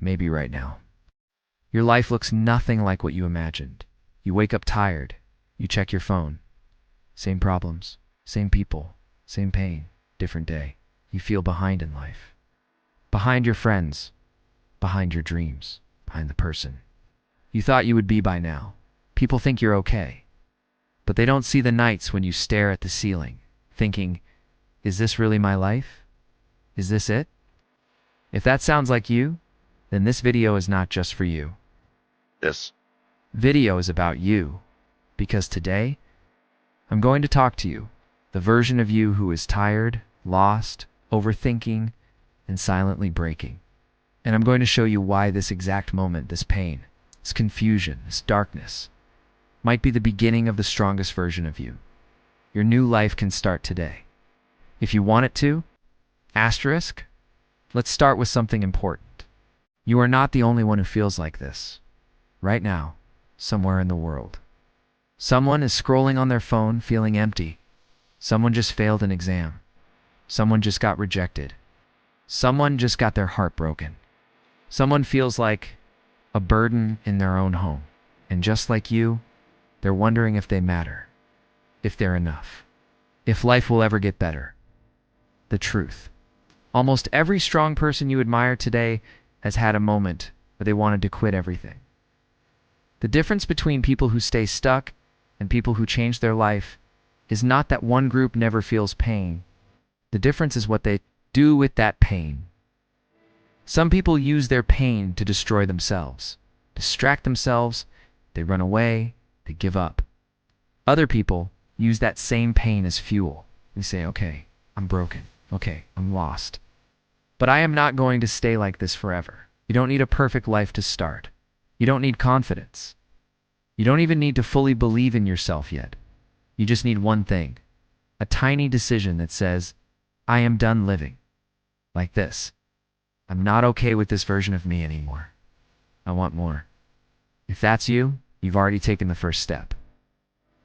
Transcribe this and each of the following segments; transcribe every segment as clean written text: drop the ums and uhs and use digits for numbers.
maybe right now. Your life looks nothing like what you imagined. You wake up tired. You check your phone. Same problems, same people, same pain, different day. You feel behind in life. Behind your friends, behind your dreams, behind the person you thought you would be by now. People think you're okay, but they don't see the nights when you stare at the ceiling, thinking, is this really my life? Is this it? If that sounds like you, then this video is not just for you. This Video is about you, because today, I'm going to talk to you, the version of you who is tired, lost, overthinking, and silently breaking. And I'm going to show you why this exact moment, this pain, this confusion, this darkness, might be the beginning of the strongest version of you. Your new life can start today. If you want it to, asterisk, let's start with something important. You are not the only one who feels like this. Right now, somewhere in the world. Someone is scrolling on their phone feeling empty. Someone just failed an exam. Someone just got rejected. Someone just got their heart broken. Someone feels like a burden in their own home. And just like you, they're wondering if they matter, if they're enough, if life will ever get better. The truth. Almost every strong person you admire today has had a moment where they wanted to quit everything. The difference between people who stay stuck and people who change their life is not that one group never feels pain. The difference is what they do with that pain. Some people use their pain to destroy themselves, distract themselves, they run away, they give up. Other people use that same pain as fuel. They say, okay, I'm broken. Okay, I'm lost. But I am not going to stay like this forever. You don't need a perfect life to start. You don't need confidence. You don't even need to fully believe in yourself yet. You just need one thing, a tiny decision that says, I am done living. Like this. I'm not okay with this version of me anymore. I want more. If that's you, you've already taken the first step.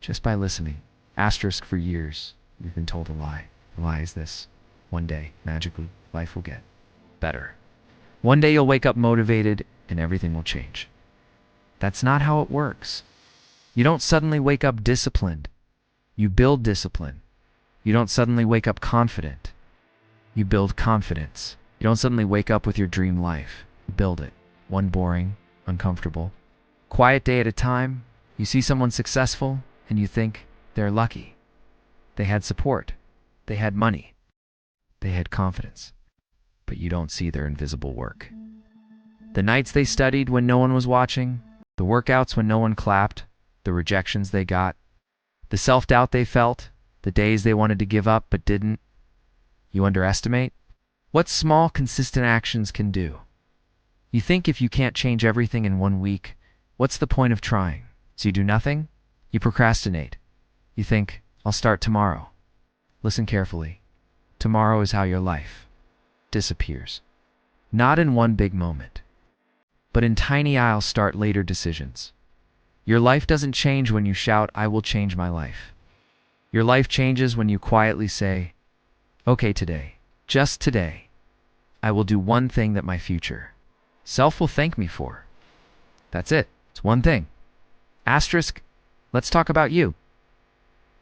Just by listening. Asterisk for years, you've been told a lie. The lie is this. One day, magically, life will get better. One day you'll wake up motivated and everything will change. That's not how it works. You don't suddenly wake up disciplined. You build discipline. You don't suddenly wake up confident. You build confidence. You don't suddenly wake up with your dream life. You build it. One boring, uncomfortable, quiet day at a time. You see someone successful and you think they're lucky. They had support. They had money. They had confidence. But you don't see their invisible work. The nights they studied when no one was watching, the workouts when no one clapped, the rejections they got, the self-doubt they felt, the days they wanted to give up but didn't. You underestimate what small, consistent actions can do. You think if you can't change everything in 1 week, what's the point of trying? So you do nothing? You procrastinate. You think, I'll start tomorrow. Listen carefully. Tomorrow is how your life disappears. Not in one big moment, but in tiny I'll start later decisions. Your life doesn't change when you shout, I will change my life. Your life changes when you quietly say, okay, today, just today, I will do one thing that my future self will thank me for. That's it. It's one thing. Asterisk, let's talk about you.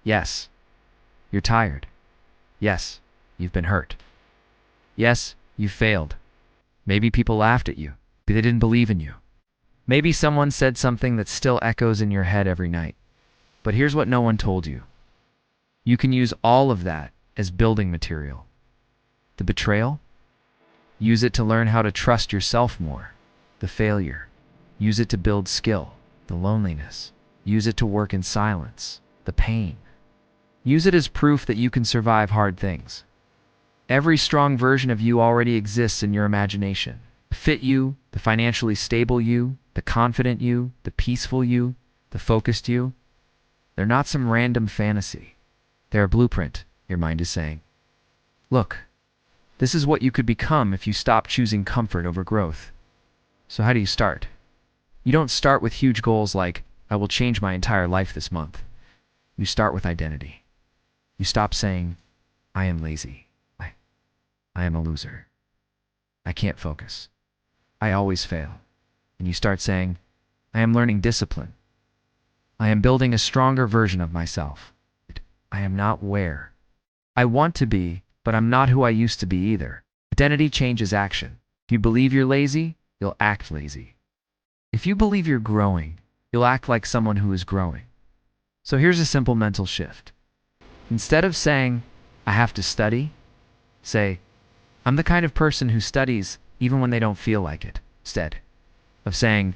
Yes, you're tired. Yes, you've been hurt. Yes, you failed. Maybe people laughed at you. Maybe they didn't believe in you. Maybe someone said something that still echoes in your head every night. But here's what no one told you. You can use all of that as building material. The betrayal? Use it to learn how to trust yourself more. The failure? Use it to build skill. The loneliness? Use it to work in silence. The pain? Use it as proof that you can survive hard things. Every strong version of you already exists in your imagination. The fit you, the financially stable you, the confident you, the peaceful you, the focused you. They're not some random fantasy. They're a blueprint, your mind is saying. Look, this is what you could become if you stop choosing comfort over growth. So how do you start? You don't start with huge goals like, I will change my entire life this month. You start with identity. You stop saying, I am lazy. I am a loser. I can't focus. I always fail. And you start saying, I am learning discipline. I am building a stronger version of myself. I am not where I want to be, but I'm not who I used to be either. Identity changes action. If you believe you're lazy, you'll act lazy. If you believe you're growing, you'll act like someone who is growing. So here's a simple mental shift. Instead of saying, I have to study, say, I'm the kind of person who studies even when they don't feel like it. Instead of saying,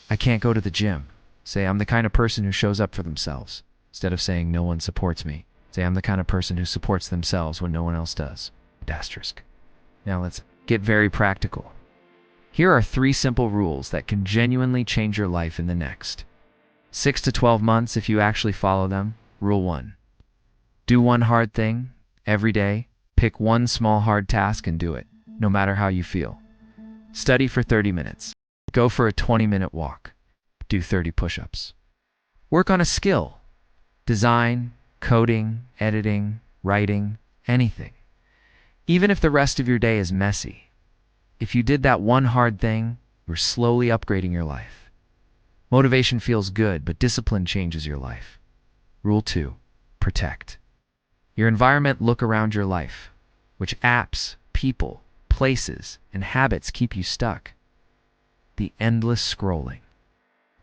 I can't go to the gym, say, I'm the kind of person who shows up for themselves. Instead of saying, no one supports me, say, I'm the kind of person who supports themselves when no one else does. Asterisk. Now let's get very practical. Here are 3 simple rules that can genuinely change your life in the next 6 to 12 months if you actually follow them. Rule 1. Do one hard thing every day. Pick one small hard task and do it, no matter how you feel. Study for 30 minutes. Go for a 20-minute walk. Do 30 push-ups. Work on a skill. Design, coding, editing, writing, anything. Even if the rest of your day is messy. If you did that one hard thing, you're slowly upgrading your life. Motivation feels good, but discipline changes your life. Rule 2. Protect your environment. Look around your life. Which apps, people, places, and habits keep you stuck? The endless scrolling.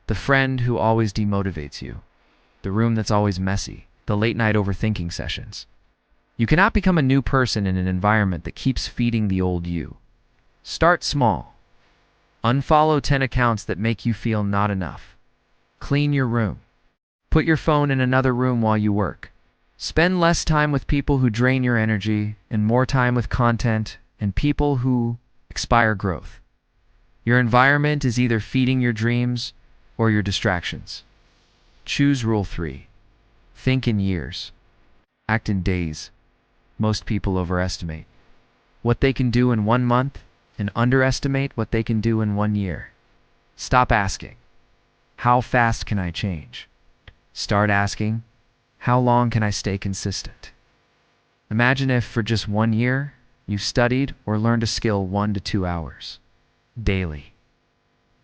The friend who always demotivates you. The room that's always messy. The late-night overthinking sessions. You cannot become a new person in an environment that keeps feeding the old you. Start small. Unfollow 10 accounts that make you feel not enough. Clean your room. Put your phone in another room while you work. Spend less time with people who drain your energy and more time with content and people who inspire growth. Your environment is either feeding your dreams or your distractions. Choose rule 3. Think in years. Act in days. Most people overestimate what they can do in 1 month and underestimate what they can do in 1 year. Stop asking, how fast can I change? Start asking, how long can I stay consistent? Imagine if for just 1 year, you studied or learned a skill 1 to 2 hours daily,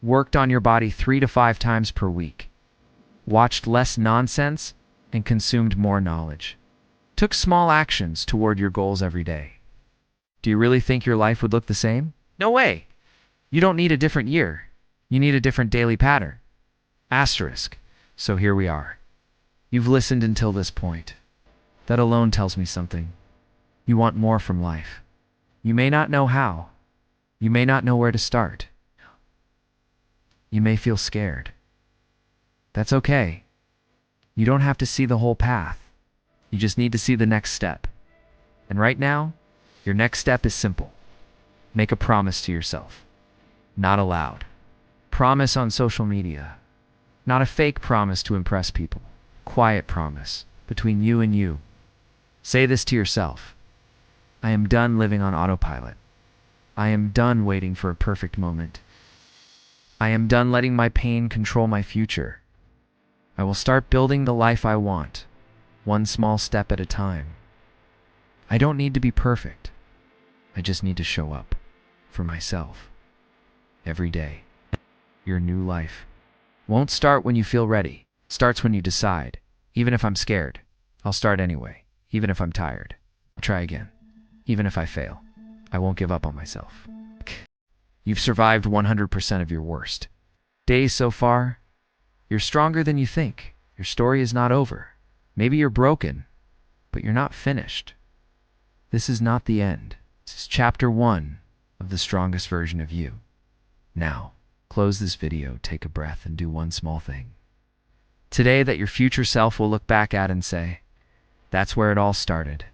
worked on your body 3 to 5 times per week, watched less nonsense and consumed more knowledge, took small actions toward your goals every day. Do you really think your life would look the same? No way. You don't need a different year. You need a different daily pattern. Asterisk. So here we are. You've listened until this point. That alone tells me something. You want more from life. You may not know how. You may not know where to start. You may feel scared. That's okay. You don't have to see the whole path. You just need to see the next step. And right now, your next step is simple. Make a promise to yourself. Not aloud. Promise on social media. Not a fake promise to impress people. Quiet promise between you and you. Say this to yourself. I am done living on autopilot. I am done waiting for a perfect moment. I am done letting my pain control my future. I will start building the life I want, one small step at a time. I don't need to be perfect. I just need to show up for myself every day. Your new life won't start when you feel ready. It starts when you decide. Even if I'm scared, I'll start anyway. Even if I'm tired, I'll try again. Even if I fail, I won't give up on myself. You've survived 100% of your worst days so far. You're stronger than you think. Your story is not over. Maybe you're broken, but you're not finished. This is not the end. This is chapter 1 of the strongest version of you. Now, close this video, take a breath, and do one small thing today that your future self will look back at and say, that's where it all started.